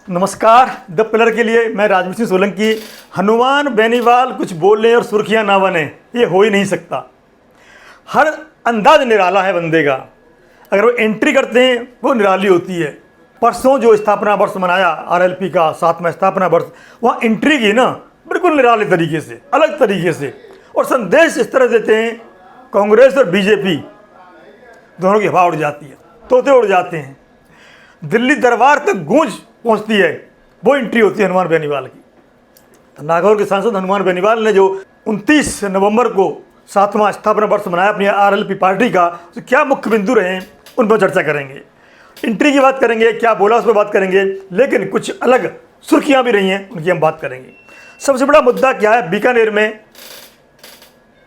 नमस्कार। The pillar के लिए मैं राजवीर सिंह सोलंकी। हनुमान बेनीवाल कुछ बोल लें और सुर्खियां ना बने, ये हो ही नहीं सकता। हर अंदाज निराला है बंदे का। अगर वो एंट्री करते हैं वो निराली होती है। परसों जो स्थापना वर्ष मनाया आरएलपी का 7वां स्थापना वर्ष, वहाँ एंट्री की ना बिल्कुल निराले तरीके से, अलग तरीके से, और संदेश इस तरह देते हैं कांग्रेस और बीजेपी दोनों की हवा उड़ जाती है, तोते उड़ जाते हैं, दिल्ली दरबार तक गूंज पहुंचती है। वो एंट्री होती है हनुमान बेनीवाल की। तो नागौर के सांसद हनुमान बेनीवाल ने जो 29 नवंबर को 7वां स्थापना वर्ष मनाया अपनी आरएलपी पार्टी का, तो क्या मुख्य बिंदु रहे उन पर चर्चा करेंगे। एंट्री की बात करेंगे, क्या बोला उस पर बात करेंगे, लेकिन कुछ अलग सुर्खियां भी रही हैं, उनकी हम बात करेंगे। सबसे बड़ा मुद्दा क्या है बीकानेर में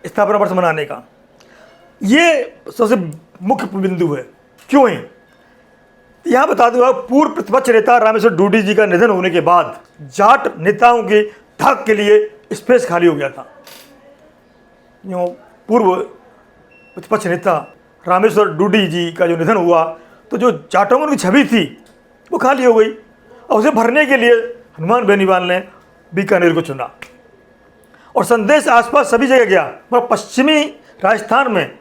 स्थापना वर्ष मनाने का, ये सबसे मुख्य बिंदु है। क्यों है यहाँ बता दूंगा। पूर्व प्रतिपक्ष नेता रामेश्वर डूडी जी का निधन होने के बाद जाट नेताओं की धाक के लिए स्पेस खाली हो गया था। यूँ पूर्व प्रतिपक्ष नेता रामेश्वर डूडी जी का जो निधन हुआ, तो जो जाटों में उनकी छवि थी वो खाली हो गई, और उसे भरने के लिए हनुमान बेनीवाल ने बीकानेर को चुना। और संदेश आसपास सभी जगह गया, पर पश्चिमी राजस्थान में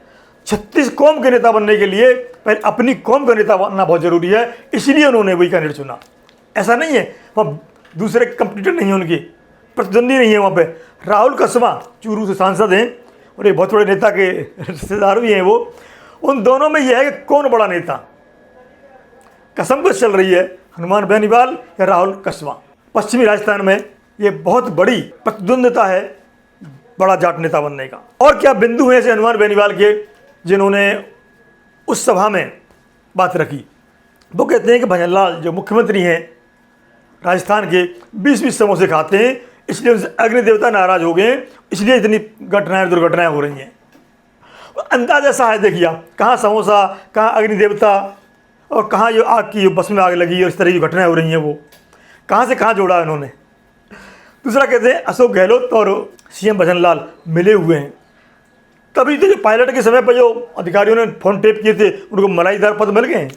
36 कौम के नेता बनने के लिए पहले अपनी कौम का नेता बनना बहुत जरूरी है, इसलिए उन्होंने बीकानेर चुना। ऐसा नहीं है वहाँ दूसरे कंपटीटर नहीं है, उनके प्रतिद्वंदी नहीं है। वहाँ पे राहुल कसवा चूरू से सांसद हैं और एक बहुत बड़े नेता के रिश्तेदार भी हैं वो। उन दोनों में यह है कि कौन बड़ा नेता, कसम कस चल रही है, हनुमान बेनीवाल या राहुल कसवा। पश्चिमी राजस्थान में ये बहुत बड़ी प्रतिद्वंदिता है बड़ा जाट नेता बनने का। और क्या बिंदु है ऐसे हनुमान बेनीवाल के जिन्होंने उस सभा में बात रखी। वो कहते हैं कि भजनलाल जो मुख्यमंत्री हैं राजस्थान के 20-20 समोसे खाते हैं, इसलिए उनसे अग्नि देवता नाराज हो गए, इसलिए इतनी घटनाएं दुर्घटनाएं हो रही हैं। अंदाज ऐसा है, देखिए आप, कहाँ समोसा, कहाँ अग्नि देवता, और कहाँ जो आग की बस में आग लगी और इस तरह की घटनाएं हो रही हैं, वो कहाँ से कहाँ जोड़ा उन्होंने। दूसरा कहते हैं अशोक गहलोत और सीएम भजनलाल मिले हुए हैं, तभी तो जो पायलट के समय पर जो अधिकारियों ने फोन टेप किए थे उनको मलाईदार पद मिल गए।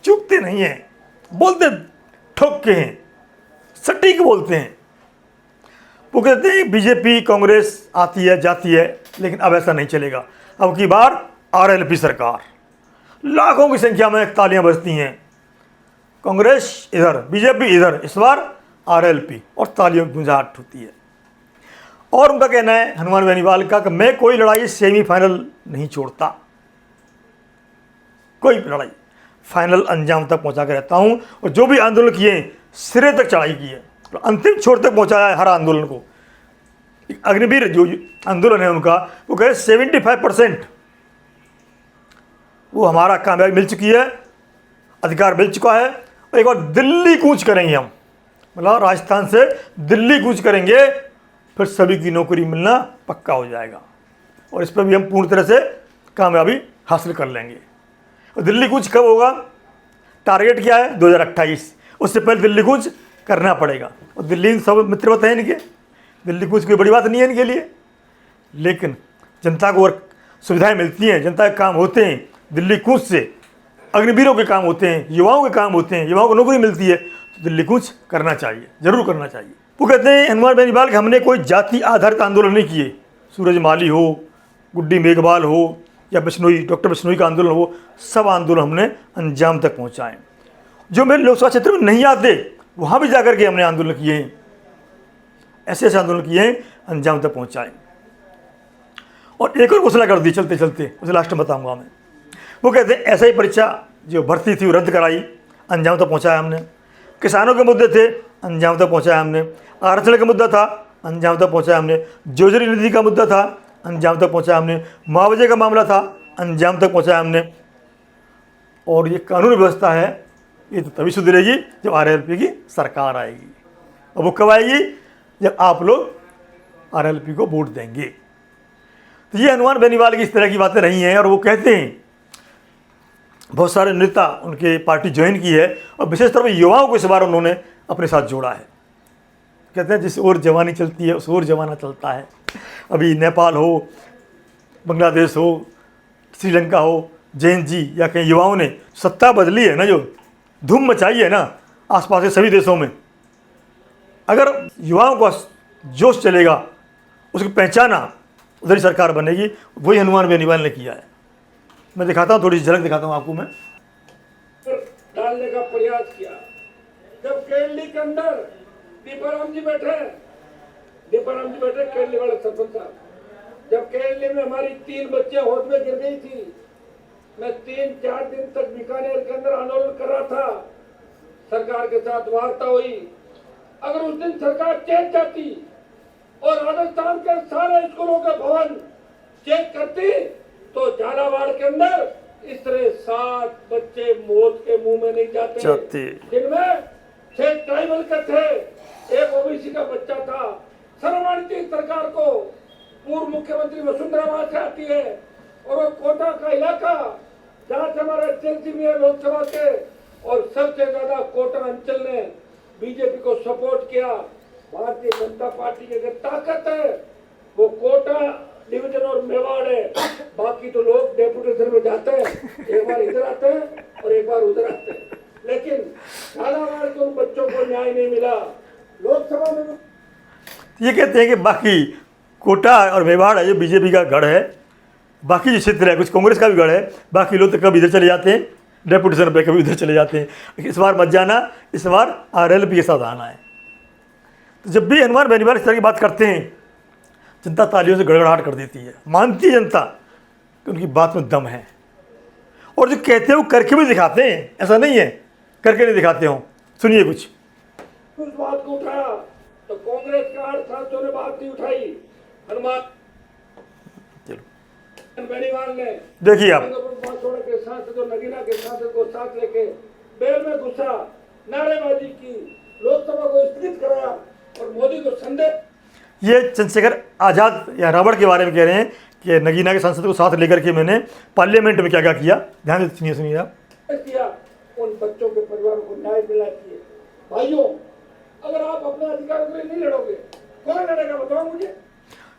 चुपते नहीं हैं, बोलते ठोक के हैं, सटीक बोलते हैं। वो कहते हैं बीजेपी कांग्रेस आती है जाती है, लेकिन अब ऐसा नहीं चलेगा। अब की बार आरएलपी सरकार, लाखों की संख्या में तालियां बजती हैं। कांग्रेस इधर, बीजेपी इधर, इस बार आरएलपी, और तालियों की गुंजाहट होती है। और उनका कहना है हनुमान बेनीवाल का कि मैं कोई लड़ाई सेमीफाइनल नहीं छोड़ता, कोई लड़ाई फाइनल अंजाम तक पहुंचा के रहता हूं, और जो भी आंदोलन किए सिरे तक चढ़ाई की है, तो अंतिम छोर तक पहुंचाया है हर आंदोलन को। अग्निवीर जो आंदोलन है उनका, वो कहे 75% वो हमारा कामयाबी मिल चुकी है, अधिकार मिल चुका है, और एक बार दिल्ली कूच करेंगे हम, मतलब राजस्थान से दिल्ली कूच करेंगे, फिर सभी की नौकरी मिलना पक्का हो जाएगा, और इस पर भी हम पूर्ण तरह से कामयाबी हासिल कर लेंगे। और दिल्ली कूच कब होगा, टारगेट क्या है 2028, उससे पहले दिल्ली कूच करना पड़ेगा। और दिल्ली सब मित्रवत हैं इनके, दिल्ली कूच कोई बड़ी बात नहीं है इनके लिए, लेकिन जनता को और सुविधाएं मिलती हैं, जनता के काम होते हैं दिल्ली कूच से, अग्निवीरों के काम होते हैं, युवाओं के काम होते हैं, युवाओं को नौकरी मिलती है, तो दिल्ली कूच करना चाहिए, जरूर करना चाहिए। वो कहते हैं हनुमान बेनीवाल कि हमने कोई जाति आधारित आंदोलन नहीं किए, सूरज माली हो, गुड्डी मेघवाल हो, या बिश्नोई, डॉक्टर बिश्नोई का आंदोलन हो, सब आंदोलन हमने अंजाम तक पहुंचाएं। जो मेरे लोकसभा क्षेत्र में नहीं आते वहाँ भी जाकर के हमने आंदोलन किए हैं, ऐसे ऐसे आंदोलन किए हैं, अंजाम तक पहुँचाएँ। और एक और घोषणा कर दी चलते चलते, उसे लास्ट में बताऊँगा मैं। वो कहते हैं ऐसा ही परीक्षा जो भर्ती थी वो रद्द कराई, अंजाम तक पहुँचाया हमने। किसानों के मुद्दे थे, अंजाम तक पहुँचाया हमने। आरक्षण का मुद्दा था, अंजाम तक पहुँचाया हमने। जोजरी निधि का मुद्दा था, अंजाम तक पहुँचाया हमने। मुआवजे का मामला था, अंजाम तक पहुँचाया हमने। और ये कानून व्यवस्था है, ये तो तभी सुधरेगी जब आरएलपी की सरकार आएगी। और वो कब आएगी, जब आप लोग आरएलपी को वोट देंगे। तो ये हनुमान बेनीवाल की इस तरह की बातें रही हैं। और वो कहते हैं बहुत सारे नेता उनके पार्टी ज्वाइन की है, और विशेष तौर पर युवाओं को इस बार उन्होंने अपने साथ जोड़ा है। कहते हैं जिस ओर जवानी चलती है उस ओर जमाना चलता है। अभी नेपाल हो, बांग्लादेश हो, श्रीलंका हो, जैन जी या कहीं युवाओं ने सत्ता बदली है ना, जो धूम मचाई है ना, आसपास के सभी देशों में। अगर युवाओं का जोश चलेगा, उसकी पहचाना, उधर ही सरकार बनेगी। वही हनुमान बेनीवाल ने किया है। मैं दिखाता हूँ, थोड़ी सी झलक दिखाता हूँ आपको मैं। डालने का प्रयास किया। जब केरली के अंदर दीपाराम जी बैठे केरली वाले सरपंच साहब, जब केरली में हमारी 3 बच्चे होद में गिर गई थी, मैं 3-4 दिन तक बीकानेर के अंदर आंदोलन कर रहा था। सरकार के साथ वार्ता हुई। अगर उस दिन सरकार चेक जाती और राजस्थान के सारे स्कूलों के भवन चेक करती, तो झालावाड़ के अंदर इस तरह 7 बच्चे मौत के मुंह में नहीं जाते, जिनमें 6 ट्राइबल के थे, एक ओबीसी का बच्चा था। सर्वमान्य सरकार को पूर्व मुख्यमंत्री वसुंधरा वहां से आती है, और वो कोटा का इलाका जहां से हमारे एसएलसी में लोकसभा के, और सबसे ज्यादा कोटा अंचल ने बीजेपी को सपोर्ट किया। भारतीय जनता पार्टी की अगर ताकत है वो कोटा डिवीजन और मेवाड़ है। बाकी तो लोग डेपुटेशन में जाते हैं, एक बार इधर आते हैं और एक बार उधर आते हैं, लेकिन झालावाड़ के उन बच्चों को न्याय नहीं मिला। लोकसभा में ये कहते हैं कि बाकी कोटा और मेवाड़ है जो बीजेपी का गढ़ है, बाकी जो क्षेत्र है कुछ कांग्रेस का भी गढ़ है। बाकी लोग तो कभी इधर चले जाते हैं डेपुटेशन पे, कभी उधर चले जाते हैं। इस बार मत जाना, इस बार आरएलपी के साथ आना है। तो जब भी हनुमान बेनीवाल इस तरह की बात करते हैं, जनता तालियों से गड़गड़ाहट कर देती है। मानती है जनता कि उनकी बात में दम है, और जो कहते हैं वो करके भी दिखाते हैं। ऐसा नहीं है करके नहीं दिखाते हो। सुनिए कुछ। उस बात को उठाया तो कांग्रेस के 8 सांसदों ने बात नहीं उठाई। हनुमान बेनीवाल ने देखिए आप के सांसदों, नगीना के सांसद को साथ लेके बेल में घुसा, नारेबाजी की, लोकसभा को स्थगित कराया और मोदी को संदेश। ये चंद्रशेखर आज़ाद या रावण के बारे में कह रहे हैं कि नगीना के सांसद को साथ लेकर के मैंने पार्लियामेंट में क्या क्या किया। ध्यान से सुनिए आप। किया उन बच्चों के परिवारों को न्याय मिलना चाहिए। भाइयों, अगर आप अपने अधिकारों के लिए नहीं लड़ोगे, कौन लड़ेगा बताओ मुझे।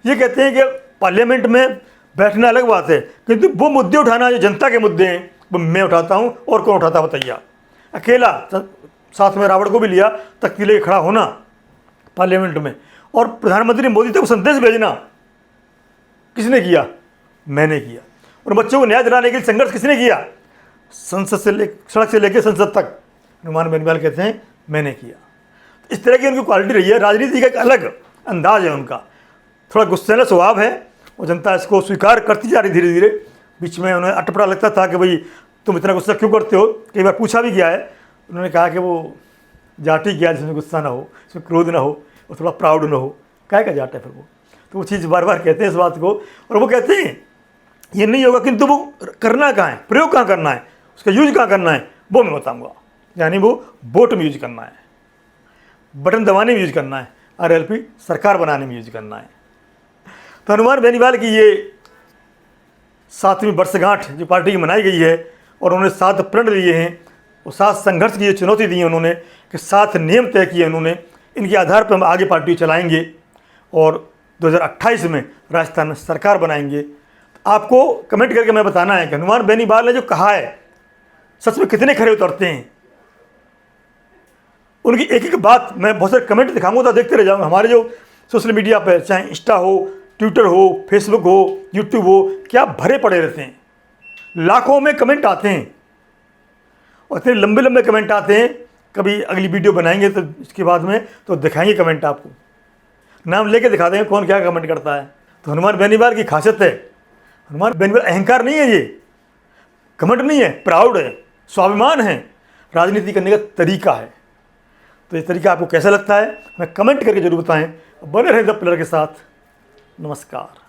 ये कहते हैं कि पार्लियामेंट में बैठना अलग बात है, किंतु वो मुद्दे उठाना जो जनता के मुद्दे हैं वो मैं उठाता हूँ, और कौन उठाता बताइए। अकेला, साथ में रावण को भी लिया, तख्ती लेके खड़ा होना पार्लियामेंट में, और प्रधानमंत्री मोदी तक संदेश भेजना किसने किया? मैंने किया। और बच्चों को न्याय दिलाने के लिए संघर्ष किसने किया? संसद से सड़क से लेकर संसद तक हनुमान बेनीवाल कहते हैं मैंने किया। इस तरह की उनकी क्वालिटी रही है। राजनीति का एक अलग अंदाज है उनका, थोड़ा गुस्सैला स्वभाव है, और जनता इसको स्वीकार करती जा रही धीरे धीरे। बीच में उन्हें अटपटा लगता था कि भाई तुम इतना गुस्सा क्यों करते हो। कई बार पूछा भी गया है, उन्होंने कहा कि वो जाति क्या जिसमें गुस्सा ना हो, इसमें क्रोध ना हो, और थोड़ा प्राउड ना हो, काय का जाट है फिर वो। तो वो चीज़ बार बार कहते हैं इस बात को, और वो कहते हैं ये नहीं होगा, किंतु वो करना कहाँ है, प्रयोग कहाँ करना है, उसका यूज कहाँ करना है वो मैं बताऊँगा। यानी वो वोट में यूज करना है, बटन दबाने में यूज करना है, आरएलपी सरकार बनाने में यूज करना है। तो हनुमान बेनीवाल की ये 7वीं वर्षगांठ जो पार्टी की मनाई गई है, और उन्होंने 7 प्रण लिए हैं, और 7 संघर्ष की चुनौती दी है उन्होंने, कि 7 नियम तय किए उन्होंने। इनके आधार पर हम आगे पार्टी चलाएंगे और 2028 में राजस्थान में सरकार बनाएंगे। आपको कमेंट करके मैं बताना है कि हनुमान बेनीवाल ने जो कहा है सच में कितने खरे उतरते हैं। उनकी एक एक बात मैं बहुत सारे कमेंट दिखाऊंगा, तो देखते रह जाऊँगा। हमारे जो सोशल मीडिया पर, चाहे इंस्टा हो, ट्विटर हो, फेसबुक हो, यूट्यूब हो, क्या भरे पड़े रहते हैं। लाखों में कमेंट आते हैं, और इतने लंबे लंबे कमेंट आते हैं। कभी अगली वीडियो बनाएंगे तो इसके बाद में तो दिखाएंगे कमेंट, आपको नाम लेके दिखा देंगे कौन क्या कमेंट करता है। तो हनुमान बेनीवाल की खासियत है, हनुमान बेनीवाल अहंकार नहीं है, ये घमंड नहीं है, प्राउड है, स्वाभिमान है, राजनीति करने का तरीका है। तो ये तरीका आपको कैसा लगता है हमें कमेंट करके जरूर बताएं। बने रहें द पिलर के साथ। नमस्कार।